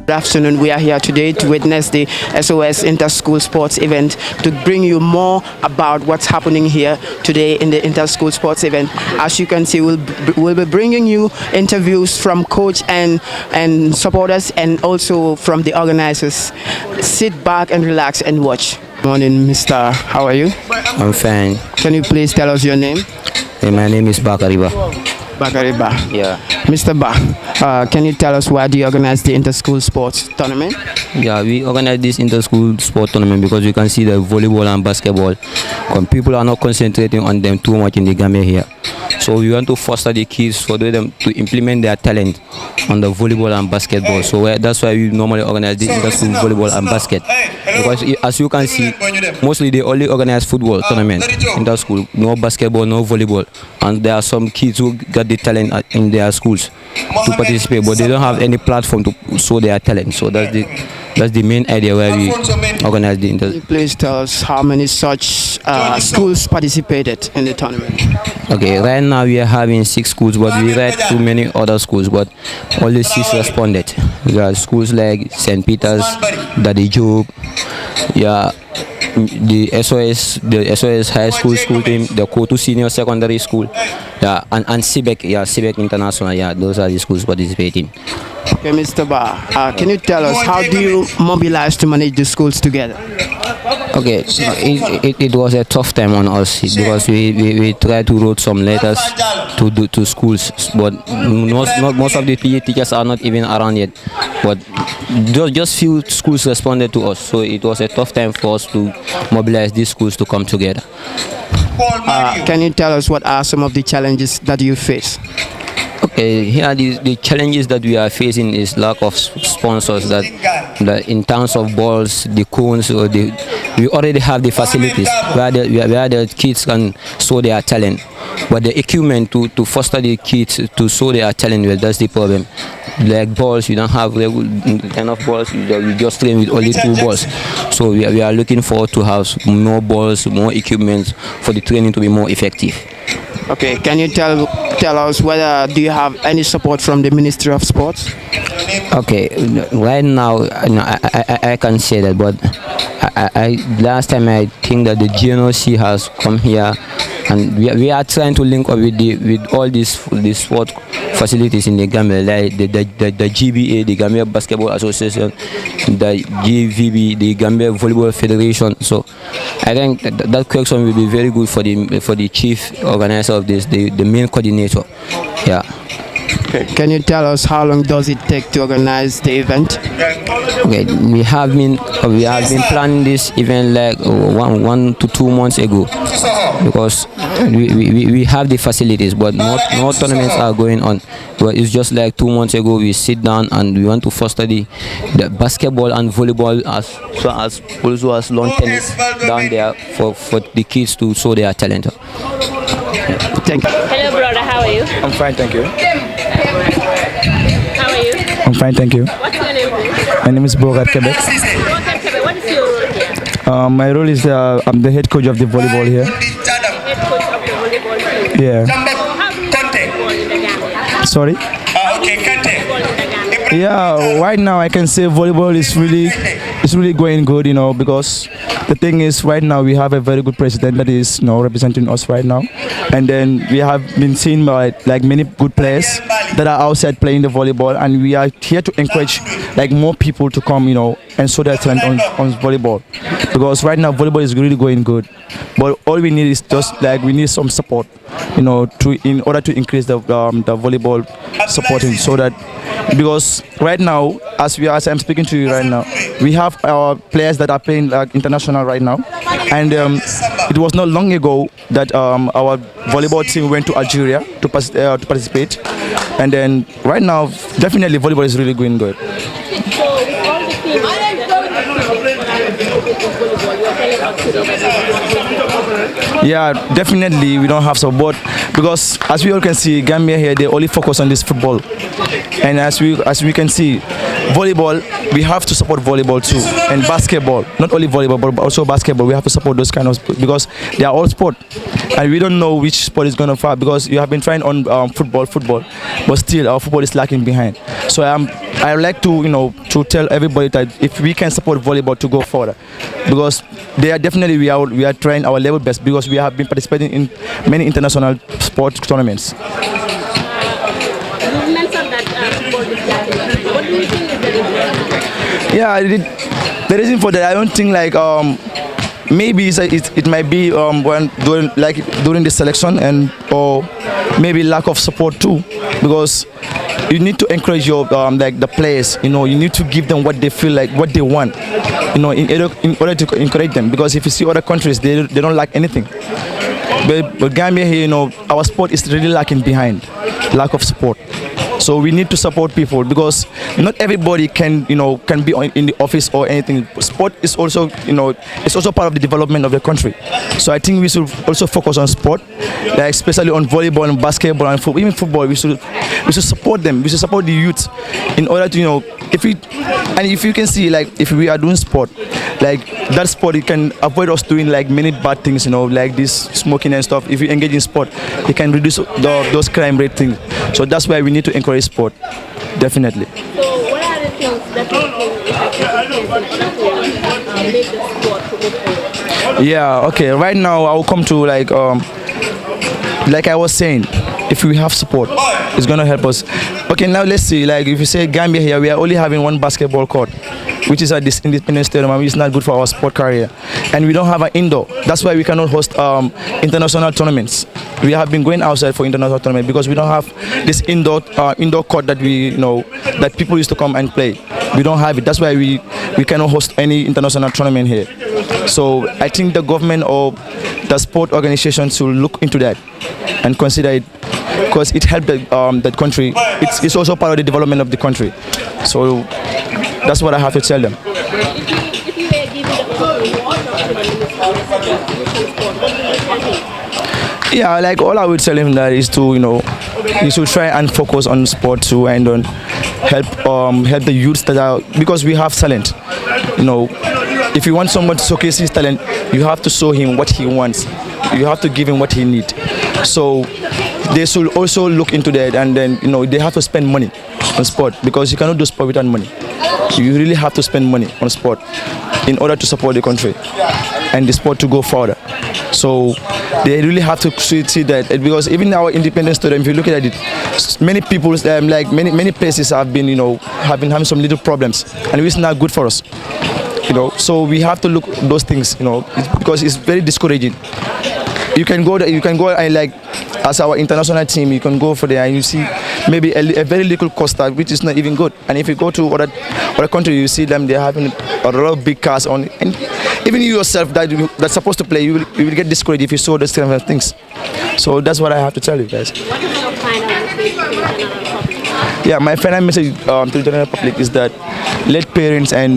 Good afternoon. We are here today to witness the SOS Inter-School Sports event to bring you more about what's happening here today in the Inter-School Sports event. As you can see, we'll be bringing you interviews from coach and supporters and also from the organizers. Sit back and relax and watch. Morning, Mr. How are you? I'm fine. Can you please tell us your name? Hey, my name is Bakariba. Bakariba. Yeah. Mr. Ba, can you tell us why do you organize the inter-school sports tournament? Yeah, we organize this inter-school sport tournament because we can see the volleyball and basketball. People are not concentrating on them too much in the Gambia here. So we want to foster the kids for them to implement their talent on the volleyball and basketball. So that's why we normally organize the inter-school volleyball and basket. Because as you can see, mostly they only organize football tournament inter-school, no basketball, no volleyball. And there are some kids who got the talent in their schools to participate, but they don't have any platform to show their talent. So that's the main idea where we organize the inter. Please tell us how many such schools participated in the tournament. Okay, right now we are having 6 schools, but we read too many other schools, but only 6 responded. We have schools like St. Peter's, Daddy Job, yeah, the SOS High School team, the Kotu Senior Secondary School, yeah, and CBEC International, yeah, those are the schools participating. Okay, Mr. Ba, can you tell us how do you mobilize to manage the schools together? Okay, it was a tough time on us because we tried to write some letters to schools, but most of the PE teachers are not even around yet. But just few schools responded to us, so it was a tough time for us to mobilize these schools to come together. Can you tell us what are some of the challenges that you face? Okay, here the challenges that we are facing is lack of sponsors. That in terms of balls, the cones, or we already have the facilities where the kids can show their talent, but the equipment to foster the kids to show their talent, well, that's the problem. Like balls, we don't have enough balls. We just train with only 2 balls. So we are looking forward to have more balls, more equipment for the training to be more effective. Okay, can you tell us whether do you have any support from the Ministry of Sports? Okay, right now I can say that, but last time I think that the GNOC has come here, and we are trying to link up with all these sport facilities in the Gambia, like the GBA, the Gambia Basketball Association, the GVB, the Gambia Volleyball Federation. So I think that question will be very good for the chief organizer of this, the main coordinator. Yeah. Okay. Can you tell us how long does it take to organize the event? Okay, we have been planning this event like 1 to 2 months ago, because we have the facilities, but no tournaments are going on. But it's just like 2 months ago we sit down and we want to foster the basketball and volleyball as well as also as lawn tennis down there for the kids to show their talent. Thank you. Hello brother, how are you? I'm fine, thank you. How are you? I'm fine, thank you. What's your name, please? My name is Bogat Quebec. Bogat Quebec, what is your role here? My role is I'm the head coach of the volleyball here. Head coach of the volleyball team. Yeah. How do you play football in the Gambia? Sorry? Yeah, right now I can say volleyball is really going good, because the thing is right now we have a very good president that is representing us right now, and then we have been seen by like many good players that are outside playing the volleyball, and we are here to encourage like more people to come and show their talent on volleyball, because right now volleyball is really going good, but all we need is just like we need some support in order to increase the volleyball supporting, so that because right now as I'm speaking to you right now, we have our players that are playing like international right now, and it was not long ago that our volleyball team went to Algeria to participate, and then right now definitely volleyball is really going good. Yeah, definitely we don't have support, because as we all can see, Gambia here they only focus on this football, and as we can see, volleyball we have to support volleyball too and basketball. Not only volleyball, but also basketball. We have to support those kind of because they are all sport, and we don't know which sport is gonna fall because you have been trying on football, but still our football is lacking behind. So I would like to to tell everybody that if we can support volleyball to go further, because they are definitely we are trying our level best because we have been participating in many international sport tournaments. You mentioned that football is lacking. What do you think is the reason? Yeah, the reason for that, I don't think like maybe it might be when during the selection and or maybe lack of support too, because you need to encourage your like the players. You need to give them what they feel like, what they want. In order to encourage them, because if you see other countries, they don't lack anything. But Gambia here, our sport is really lacking behind, lack of support. So we need to support people because not everybody can be in the office or anything. Sport is also it's also part of the development of the country. So I think we should also focus on sport, like especially on volleyball and basketball and even football. We should support them. We should support the youth in order to if you can see, like if we are doing sport, like that sport, it can avoid us doing like many bad things, like this smoking and stuff. If you engage in sport, it can reduce those crime rate things. So that's why we need to encourage sport, definitely. So what are the things that you think is effective in order to make the sport to move forward? Yeah, okay. Right now I will come to like I was saying, if we have support, it's gonna help us. Okay, now let's see. Like if you say Gambia here, we are only having one basketball court, which is at this Independence Stadium, and it's not good for our sport career. And we don't have an indoor. That's why we cannot host international tournaments. We have been going outside for international tournament because we don't have this indoor court that that people used to come and play. We don't have it. That's why we cannot host any international tournament here. So I think the government or the sport organizations should look into that and consider it, because it helped that country. It's also part of the development of the country. So that's what I have to tell them. If you were given the opportunity to talk to the minister of sport, what would you tell him? Yeah, like all I would tell him that is to he should try and focus on sport too, and on help the youths that are, because we have talent. If you want someone to showcase his talent, you have to show him what he wants. You have to give him what he needs. So they should also look into that, and then they have to spend money on sport, because you cannot do sport without money. You really have to spend money on sport in order to support the country and the sport to go further. So they really have to see that, because even our Independence Stadium, if you look at it, many people, like many places have been, having some little problems, and it's not good for us. So we have to look at those things, because it's very discouraging. You can go and like, as our international team, you can go for there and you see maybe a very little costa, which is not even good. And if you go to other country, you see them, they're having a lot of big cars on, and even you yourself that's supposed to play, you will get discouraged if you saw those kind of things. So that's what I have to tell you guys. What is your final message to the general public? Yeah, my final message to the general public is that let parents and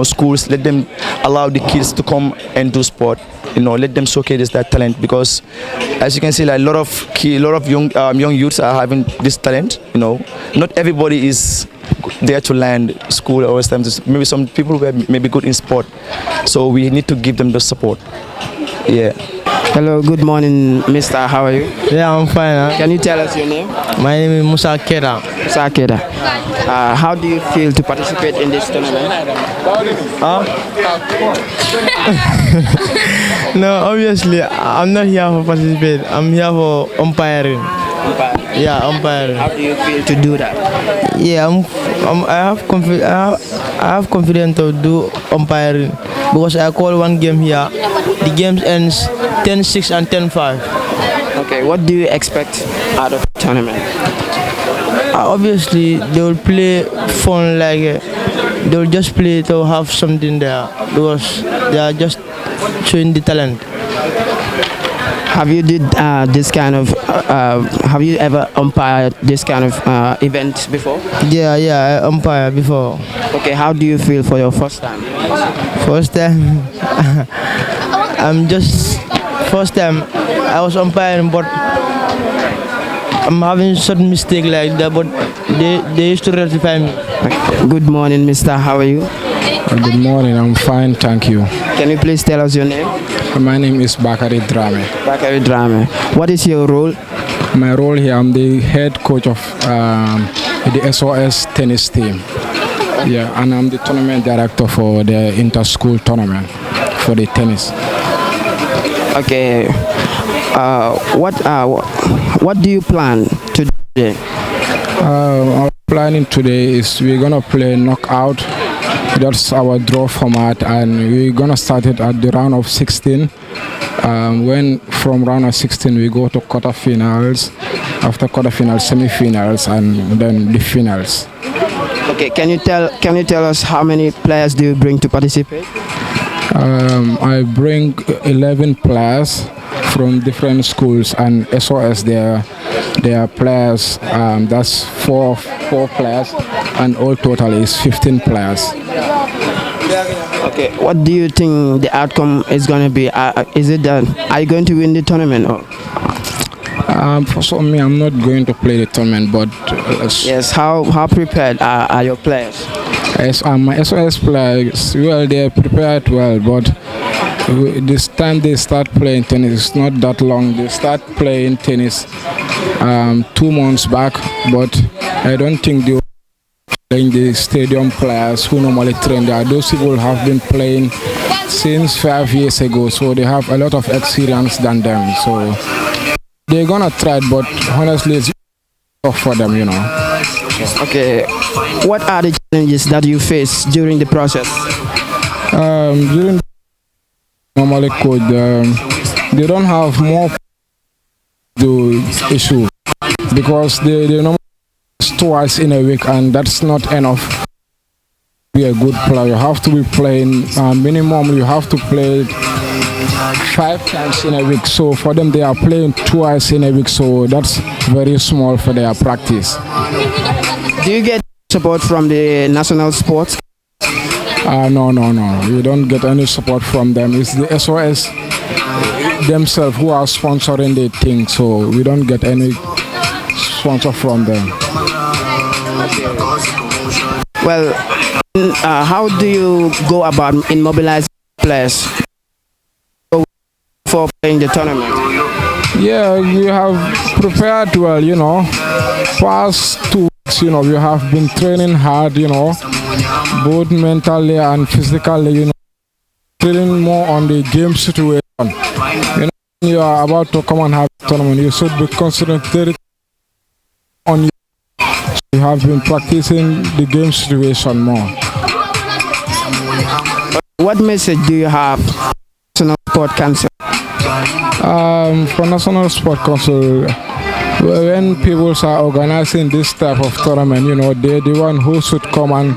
schools, let them allow the kids to come and do sport. Let them showcase their talent, because as you can see, like a lot of young youths are having this talent. Not everybody is there to land school or something. Maybe some people were maybe good in sport, so we need to give them the support. Yeah. Hello, good morning, Mister. How are you? Yeah, I'm fine. Can you tell us your name? My name is Musa Kera. Musa Keda. How do you feel to participate in this tournament? No, obviously, I'm not here for participate. I'm here for umpiring. Yeah, umpiring. How do you feel to do that? Yeah, I have confidence to do umpiring, because I call one game here. The game ends 10-6 and 10-5. Okay, what do you expect out of the tournament? Obviously, they will play fun, like they will just play to have something there, because they are just showing the talent. Have you did this kind of? Have you ever umpired this kind of event before? Yeah, I umpire before. Okay, how do you feel for your first time? First time, first time I was umpiring, but I'm having certain mistake like that, but they used to rectify me. Good morning, Mr. How are you? Good morning, I'm fine, thank you. Can you please tell us your name? My name is Bakari Drame. Bakari Drame. What is your role? My role here, I'm the head coach of the SOS tennis team. Yeah, and I'm the tournament director for the inter-school tournament for the tennis. Okay. What do you plan to do today? Our planning today is we're gonna play knockout. That's our draw format, and we're gonna start it at the round of 16. When from round of 16 we go to quarterfinals, after quarterfinals, semifinals, and then the finals. Okay, can you tell us how many players do you bring to participate? I bring 11 players from different schools, and SOS there are players. That's four players, and all total is 15 players. Okay, what do you think the outcome is going to be? Is it that are you going to win the tournament? Or? For me, I'm not going to play the tournament, but yes, how prepared are your players? Yes, my SOS players, well, they're prepared well, but this time they start playing tennis, it's not that long. They start playing tennis 2 months back, but I don't think they playing the stadium players who normally train there. Those people have been playing since 5 years ago, so they have a lot of experience than them. So they're gonna try it, but honestly, it's tough for them, you know. Okay, what are the challenges that you face during the process? During normally coach, they don't have more to issue because they normally twice in a week, and that's not enough to be a good player. You have to be playing minimum. You have to play 5 times in a week. So for them, they are playing twice in a week. So that's very small for their practice. Do you get support from the national sports? No. We don't get any support from them. It's the SOS themselves who are sponsoring the thing. So we don't get any sponsor from them. Well, how do you go about in mobilizing players for playing the tournament? Yeah, we have prepared well, you know. Past 2 weeks, you know, we have been training hard, you know, both mentally and physically, you know, training more on the game situation. You know, when you are about to come and have a tournament, you should be concentrated on you. We have been practicing the game situation more. What message do you have for National Sport Council? For National Sport Council, when people are organizing this type of tournament, you know, they're the one who should come and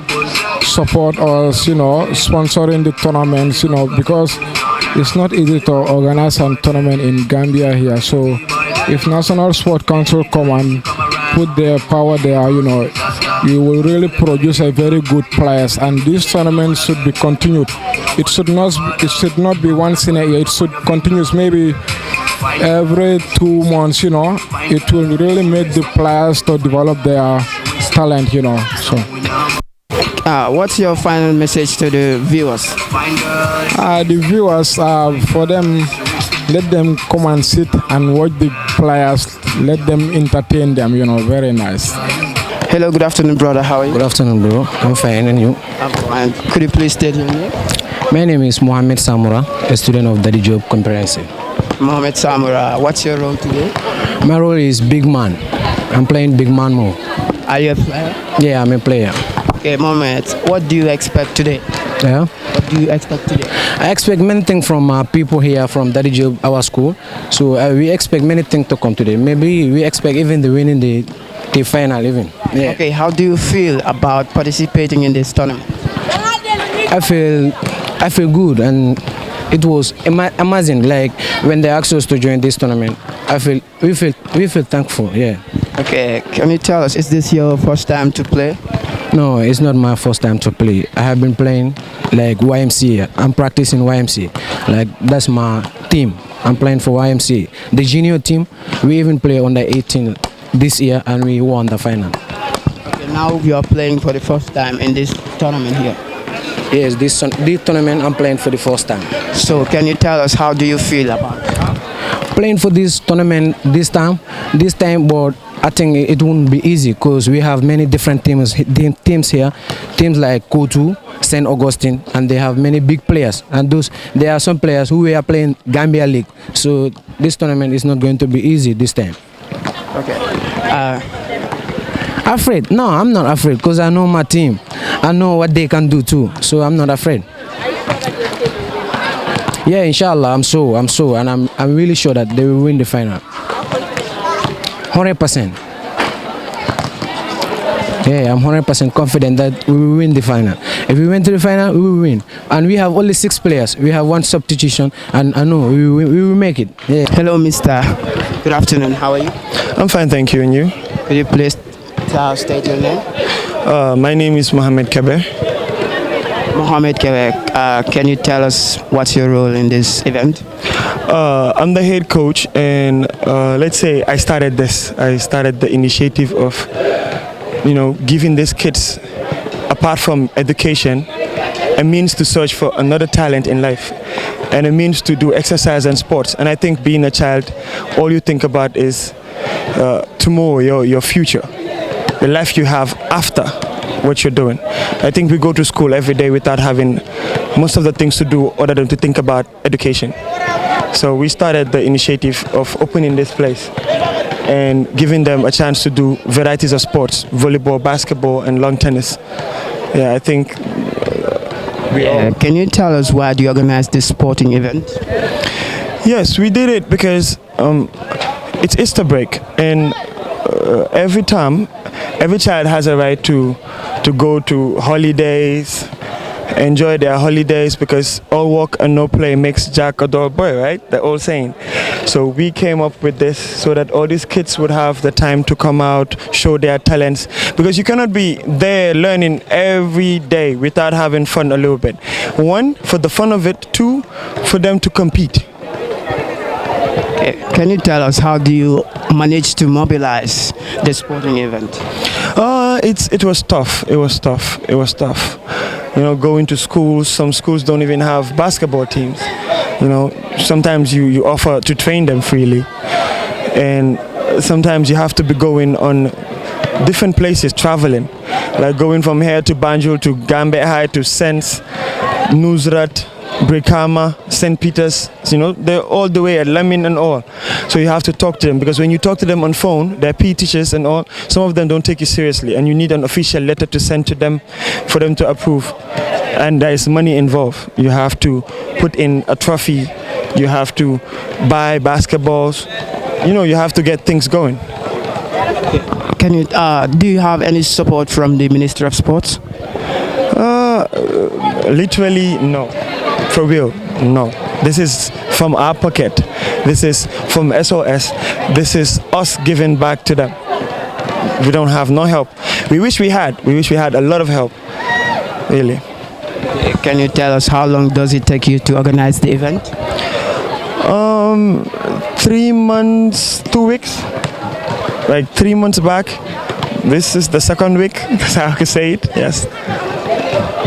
support us, you know, sponsoring the tournaments, you know, because it's not easy to organize a tournament in Gambia here. So if National Sport Council come and put their power there, you know, you will really produce a very good players, and this tournament should be continued. It should not be once in a year. It should continue maybe every 2 months, you know. It will really make the players to develop their talent, you know. So what's your final message to the viewers? The viewers, for them, let them come and sit and watch the players. Let them entertain them, you know. Very nice. Hello, good afternoon, brother. How are you? Good afternoon, bro. I'm fine, and you? I'm fine. Could you please state your name? My name is Mohammed Samura, a student of Daddy Job Comprehensive. Mohammed Samura, what's your role today? My role is big man. I'm playing big man mode. Are you a player? Yeah, I'm a player. Okay, Mohammed, what do you expect today? Yeah. What do you expect today? I expect many things from people here from Daddy Job, our school. So we expect many things to come today. Maybe we expect even the winning the final even. Yeah. Okay, how do you feel about participating in this tournament? I feel good, and it was amazing. Like when they asked us to join this tournament, we feel thankful. Yeah. Okay, can you tell us, is this your first time to play? No, it's not my first time to play. I have been playing like YMCA. I'm practicing YMCA. Like that's my team. I'm playing for YMCA. The junior team, we even play under 18 this year, and we won the final. Okay, Now you are playing for the first time in this tournament here. Yes, this tournament I'm playing for the first time. So can you tell us how do you feel about it? Playing for this tournament this time, but I think it won't be easy because we have many different teams here, teams like Kotu, St. Augustine, and they have many big players. And there are some players who are playing Gambia League. So this tournament is not going to be easy this time. Okay. Afraid? No, I'm not afraid because I know my team. I know what they can do too. So I'm not afraid. Yeah, inshallah, I'm so, and I'm really sure that they will win the final. 100%. Yeah, I'm 100% confident that we will win the final. If we went to the final, we will win. And we have only 6 players. We have 1 substitution, and I know we will make it. Yeah. Hello, Mr. Good afternoon. How are you? I'm fine, thank you. And you? Could you please state your name? My name is Mohamed Kabe. Mohamed Kewek, can you tell us what's your role in this event? I'm the head coach, and let's say I started the initiative of, giving these kids, apart from education, a means to search for another talent in life, and a means to do exercise and sports. And I think being a child, all you think about is tomorrow, your future, the life you have after what you're doing. I think we go to school every day without having most of the things to do other than to think about education. So we started the initiative of opening this place and giving them a chance to do varieties of sports, volleyball, basketball, and lawn tennis. Yeah, I think Can you tell us why do you organize this sporting event? Yes, we did it because it's Easter break, and every time, every child has a right to go to holidays, enjoy their holidays, because all work and no play makes Jack a dull boy, right? The old saying. So we came up with this so that all these kids would have the time to come out, show their talents, because you cannot be there learning every day without having fun a little bit. 1, for the fun of it. 2, for them to compete. Can you tell us how do you manage to mobilize the sporting event? It was tough. It was tough. Going to schools. Some schools don't even have basketball teams. Sometimes you offer to train them freely, and sometimes you have to be going on different places, traveling, like going from here to Banjul to Gambia High to Sense, Nusrat, Brikama, St. Peter's, they're all the way at Lamin and all. So you have to talk to them, because when you talk to them on phone, they're PE teachers and all, some of them don't take you seriously, and you need an official letter to send to them for them to approve. And there is money involved. You have to put in a trophy, you have to buy basketballs, you have to get things going. Can you do you have any support from the Ministry of Sports? Literally, no. For real, no. This is from our pocket. This is from SOS. This is us giving back to them. We don't have no help. We wish we had a lot of help, really. Can you tell us how long does it take you to organize the event? 3 months, 2 weeks. Like 3 months back. This is the 2nd week. That's how I can say it. Yes.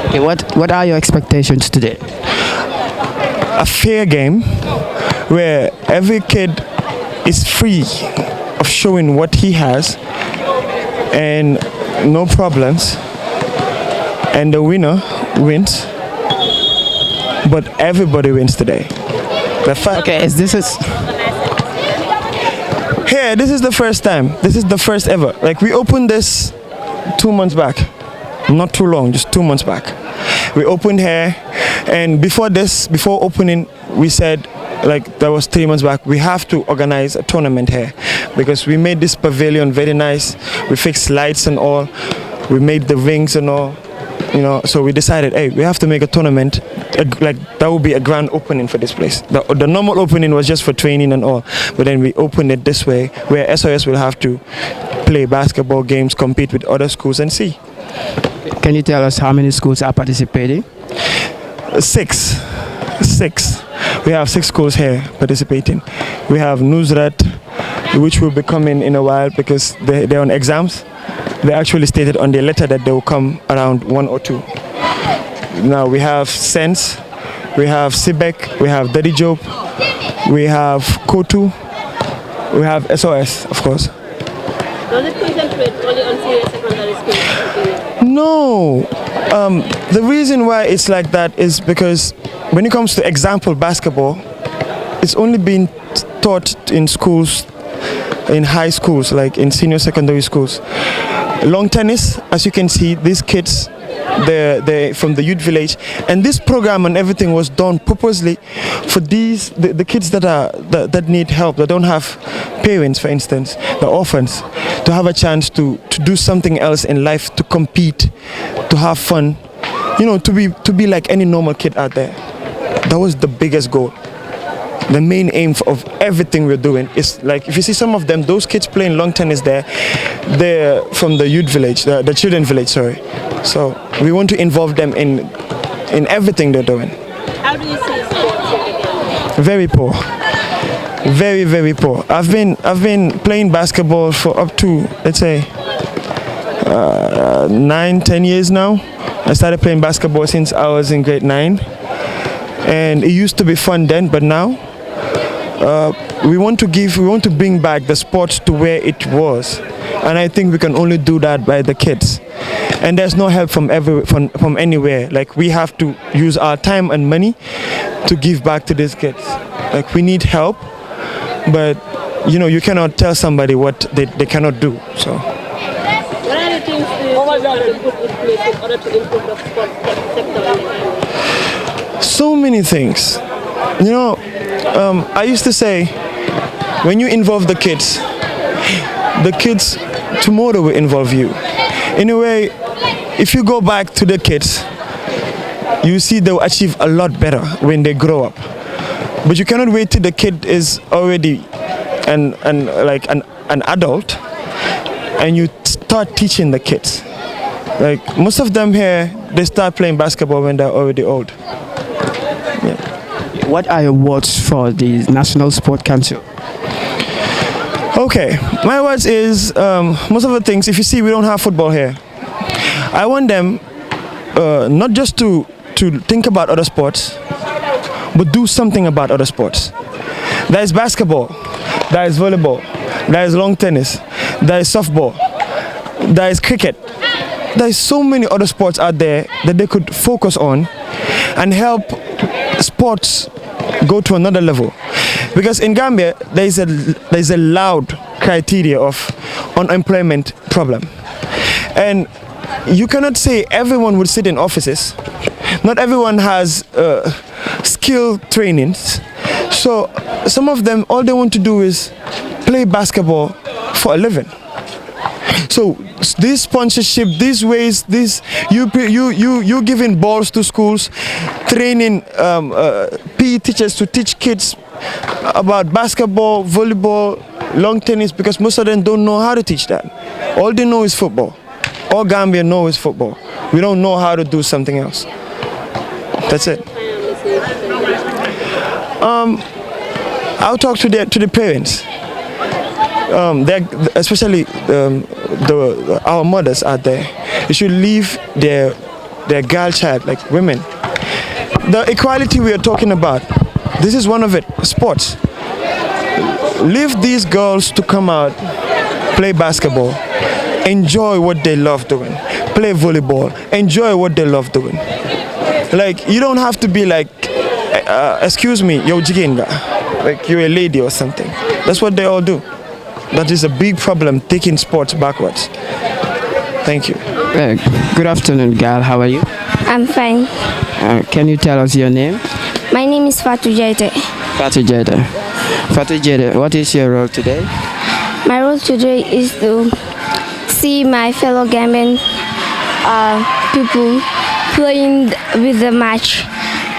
Okay, what are your expectations today? A fair game where every kid is free of showing what he has and no problems, and the winner wins, but everybody wins today. Okay, this is the first time. This is the first ever. Like, we opened this 2 months back, not too long, just 2 months back. We opened here, and before opening, we said, like, that was 3 months back, we have to organize a tournament here, because we made this pavilion very nice. We fixed lights and all. We made the rings and all. So we decided, hey, we have to make a tournament, like that would be a grand opening for this place. The normal opening was just for training and all, but then we opened it this way, where SOS will have to play basketball games, compete with other schools, and see. Can you tell us how many schools are participating? 6. We have 6 schools here participating. We have Nusrat, which will be coming in a while because they're on exams. They actually stated on their letter that they will come around 1 or 2. Now we have Sense, we have Sibek, we have Daddy Job, we have Kotu, we have SOS, of course. Does it concentrate only on senior secondary schools? No. The reason why it's like that is because when it comes to example basketball, it's only been taught in schools, in high schools, like in senior secondary schools. Long tennis, as you can see, these kids, they're from the youth village, and this program and everything was done purposely for the kids that need help, that don't have parents, for instance, the orphans, to have a chance to do something else in life, to compete, to have fun, to be like any normal kid out there. That was the biggest goal. The main aim of everything we're doing is, like, if you see some of them, those kids playing long tennis there, they're from the youth village, the children village, sorry. So we want to involve them in everything they're doing. How do you see sports in the Gambia? Very poor. Very, very poor. I've been playing basketball for up to, let's say, 9-10 years now. I started playing basketball since I was in grade 9. And it used to be fun then, but now we want to bring back the sports to where it was, and I think we can only do that by the kids. And there's no help from anywhere. Like, we have to use our time and money to give back to these kids. Like, we need help, but you cannot tell somebody what they cannot do. So. What are the things you want to put in place in order to improve the sports sector in the Gambia? So many things. I used to say, when you involve the kids tomorrow will involve you. In a way, if you go back to the kids, you see they'll achieve a lot better when they grow up. But you cannot wait till the kid is already an adult and you start teaching the kids. Like, most of them here, they start playing basketball when they're already old. What are your words for the National Sport Council? Okay, my words is, most of the things, if you see, we don't have football here. I want them not just to think about other sports, but do something about other sports. There is basketball, there is volleyball, there is long tennis, there is softball, there is cricket. There is so many other sports out there that they could focus on and help sports go to another level. Because in Gambia, there is a loud criteria of unemployment problem. And you cannot say everyone would sit in offices. Not everyone has skill trainings. So some of them, all they want to do is play basketball for a living. So this sponsorship, these ways, you giving balls to schools, training PE teachers to teach kids about basketball, volleyball, long tennis, because most of them don't know how to teach that. All they know is football. All Gambian know is football. We don't know how to do something else. That's it. I'll talk to the parents. Especially our mothers out there. They should leave their girl child, like women. The equality we are talking about, this is one of it, sports. Leave these girls to come out, play basketball, enjoy what they love doing, play volleyball, enjoy what they love doing. Like, you don't have to be like, excuse me, yo jigenga, like you're a lady or something. That's what they all do. That is a big problem, taking sports backwards. Thank you. Good afternoon, Gal. How are you? I'm fine. Can you tell us your name? My name is Fatu Jaite. Fatu Jaite. Fatu Jaite, what is your role today? My role today is to see my fellow Gambian people playing with the match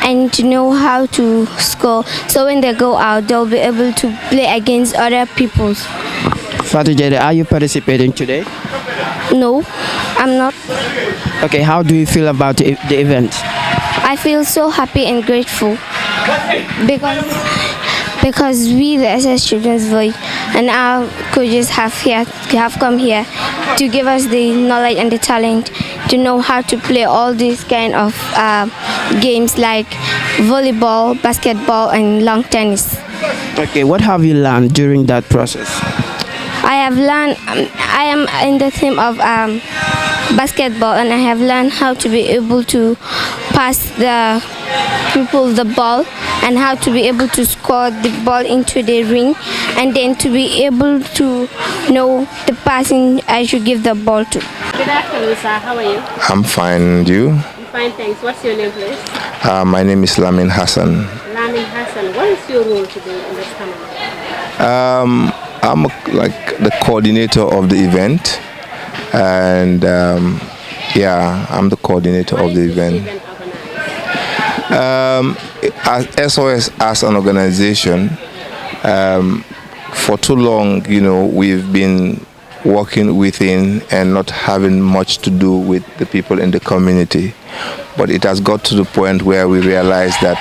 and to know how to score. So when they go out, they'll be able to play against other peoples. Fatu Jaite, are you participating today? No, I'm not. Okay, how do you feel about the event? I feel so happy and grateful because we, the SS Children's Voice, and our coaches have come here to give us the knowledge and the talent to know how to play all these kind of games like volleyball, basketball, and long tennis. Okay, what have you learned during that process? I have learned, I am in the team of basketball, and I have learned how to be able to pass the people the ball and how to be able to score the ball into the ring, and then to be able to know the passing I should give the ball to. Good afternoon, sir. How are you? I'm fine, and you? I'm fine, thanks. What's your name, please? My name is Lamin Hassan. Lamin Hassan. What is your role today in this tournament? I'm like the coordinator of the event, and yeah, I'm the coordinator of the event. As SOS as an organization, for too long, you know, we've been working within and not having much to do with the people in the community. But it has got to the point where we realize that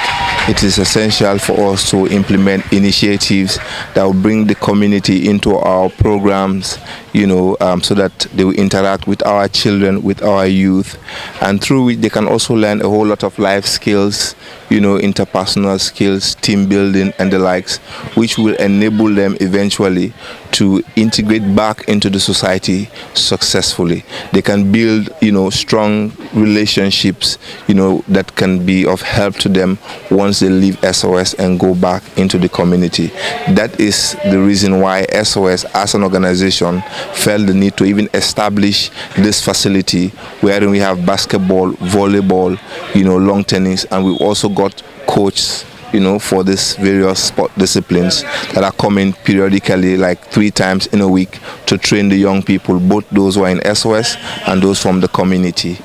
it is essential for us to implement initiatives that will bring the community into our programs, you know, so that they will interact with our children, with our youth, and through which they can also learn a whole lot of life skills, you know, interpersonal skills, team building and the likes, which will enable them eventually to integrate back into the society successfully. They can build, you know, strong relationships, you know, that can be of help to them once they leave SOS and go back into the community. That is the reason why SOS as an organization felt the need to even establish this facility wherein we have basketball, volleyball, you know, long tennis, and we've also got coaches, you know, for these various sport disciplines that are coming periodically, like 3 times in a week, to train the young people, both those who are in SOS and those from the community.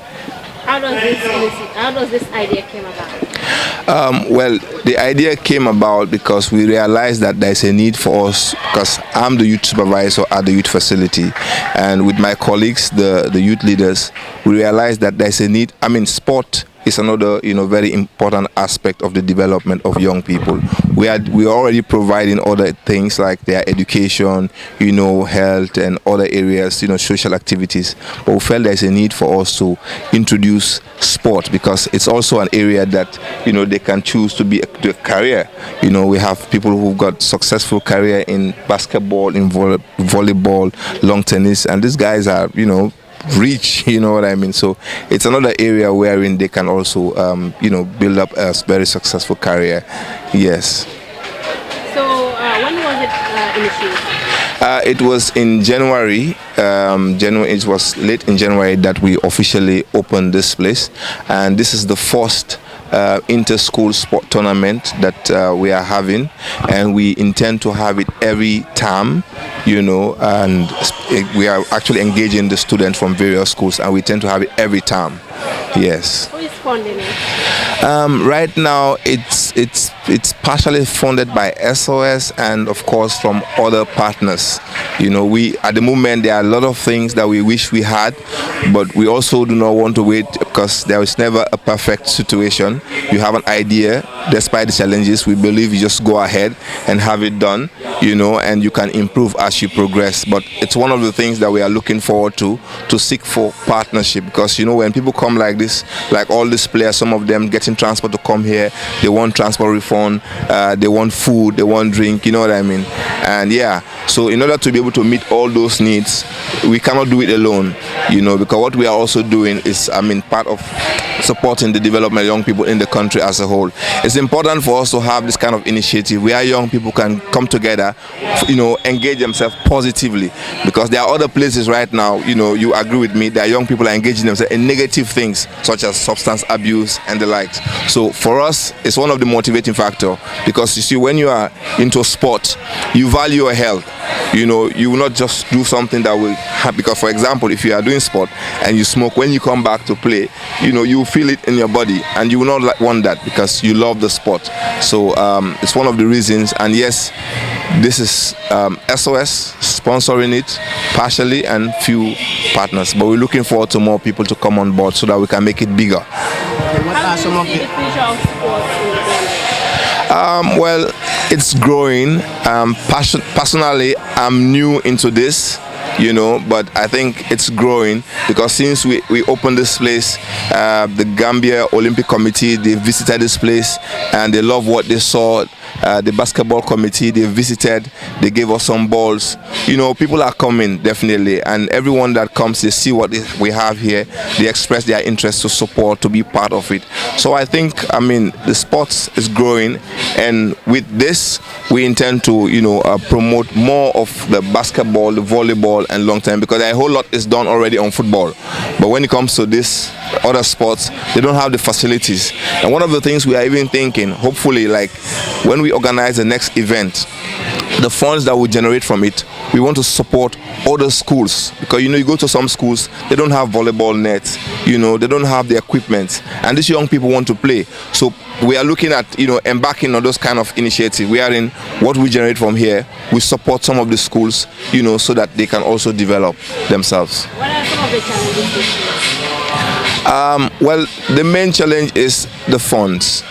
How does this idea came about? Well, the idea came about because we realized that there's a need for us, because I'm the youth supervisor at the youth facility, and with my colleagues, the youth leaders, we realized that there's a need. I mean, sport is another, you know, very important aspect of the development of young people. We are already providing other things like their education, you know, health and other areas, you know, social activities. But we felt there's a need for us to introduce sport, because it's also an area that, you know, they can choose to be a career. You know, we have people who've got successful career in basketball, in volleyball, long tennis, and these guys are, you know, rich, you know what I mean. So it's another area wherein they can also you know, build up a very successful career. Yes. So when was it initiated? It was in January. It was late in January that we officially opened this place, and this is the first inter-school sport tournament that we are having, and we intend to have it every term, you know, and we are actually engaging the students from various schools, and we tend to have it every term. Yes. Who is funding it? Right now it's partially funded by SOS and of course from other partners. You know, we at the moment there are a lot of things that we wish we had, but we also do not want to wait, because there is never a perfect situation. You have an idea, despite the challenges, we believe you just go ahead and have it done, you know, and you can improve as you progress. But it's one of the things that we are looking forward to seek for partnership, because, you know, when people come like this, like all these players, some of them getting transport to come here, they want transport refund, they want food, they want drink, you know what I mean. And yeah, so in order to be able to meet all those needs, we cannot do it alone, you know, because what we are also doing is, I mean, part of supporting the development of young people in the country as a whole. It's important for us to have this kind of initiative where young people can come together, you know, engage themselves positively, because there are other places right now, you know, you agree with me, that young people are engaging themselves in negative things such as substance abuse and the likes. So for us, it's one of the motivating factors, because you see, when you are into sport, you value your health. You know, you will not just do something that will happen, because for example, if you are doing sport and you smoke, when you come back to play, you know, you feel it in your body, and you will not want that because you love the sport. So it's one of the reasons. And yes, this is SOS sponsoring it partially and few partners, but we're looking forward to more people to come on board so that we can make it bigger. What are some of the future of sports in the Gambia? Well, it's growing. Personally, I'm new into this, but I think it's growing because since we opened this place, the Gambia Olympic Committee, they visited this place and they love what they saw. The basketball committee, they visited, they gave us some balls. People are coming, definitely, and everyone that comes, they see what we have here, they express their interest to support, to be part of it. So I think, the sports is growing, and with this, we intend to, promote more of the basketball, the volleyball, and long term, because a whole lot is done already on football. But when it comes to this, other sports, they don't have the facilities. And one of the things we are even thinking, hopefully, like when we organize the next event, the funds that we generate from it, we want to support other schools, because you go to some schools, they don't have volleyball nets, they don't have the equipment, and these young people want to play. So we are looking at embarking on those kind of initiatives. We are in what we generate from here, we support some of the schools, so that they can also develop themselves. What are some of the challenges this year? Well, the main challenge is the funds,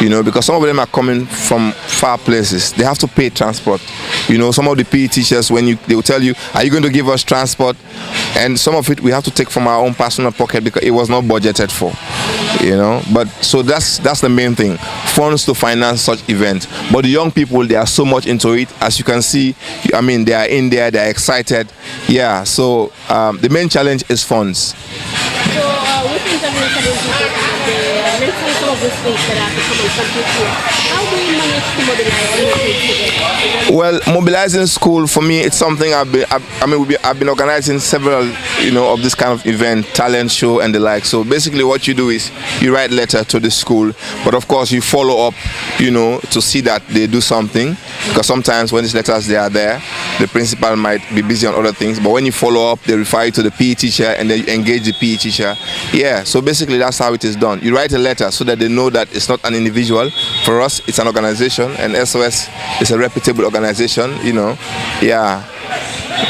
because some of them are coming from far places. They have to pay transport. Some of the PE teachers, they will tell you, are you going to give us transport? And some of it we have to take from our own personal pocket because it was not budgeted for. But so that's the main thing, funds to finance such events. But the young people, they are so much into it. As you can see, they are in there, they are excited. Yeah, so the main challenge is funds. So, with international people, let's say some of these things that have to come and compete here, how do you manage to mobilize your kids together? Well, mobilizing school, for me, it's something I've been organizing several, of this kind of event, talent show and the like. So basically what you do is you write letter to the school, but of course you follow up, to see that they do something, because sometimes when these letters, they are there, the principal might be busy on other things, but when you follow up, they refer you to the PE teacher and then you engage the PE teacher. Yeah, so basically that's how it is done. You write a letter so that they know that it's not an individual. For us, it's an organization, and SOS is a reputable organization, yeah.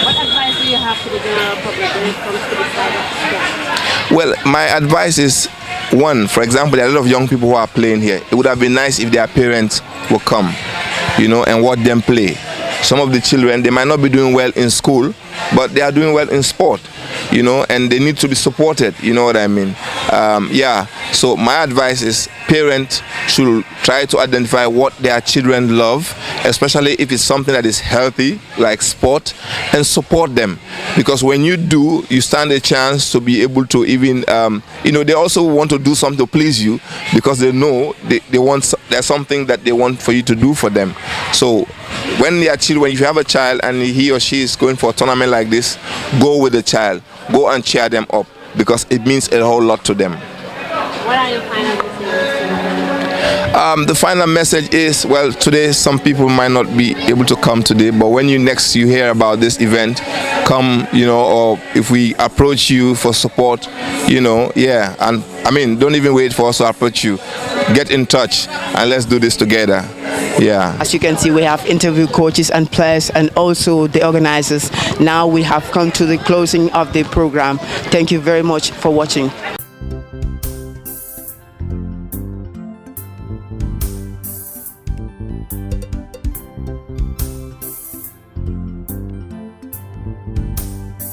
What advice do you have to the general public when it comes to this side of sport? Well, my advice is, one, for example, there are a lot of young people who are playing here. It would have been nice if their parents would come, and watch them play. Some of the children, they might not be doing well in school, but they are doing well in sport, and they need to be supported, you know what I mean? Yeah, so my advice is parents should try to identify what their children love, especially if it's something that is healthy, like sport, and support them. Because when you do, you stand a chance to be able to even, they also want to do something to please you, because they know there's something that they want for you to do for them. So when they are children, if you have a child and he or she is going for a tournament like this, go with the child, go and cheer them up, because it means a whole lot to them. What are your final messages? The final message is, well, today some people might not be able to come today, but when you hear about this event, come, or if we approach you for support, yeah, and don't even wait for us to approach you. Get in touch and let's do this together. Yeah. As you can see, we have interviewed coaches and players and also the organizers. Now we have come to the closing of the program. Thank you very much for watching.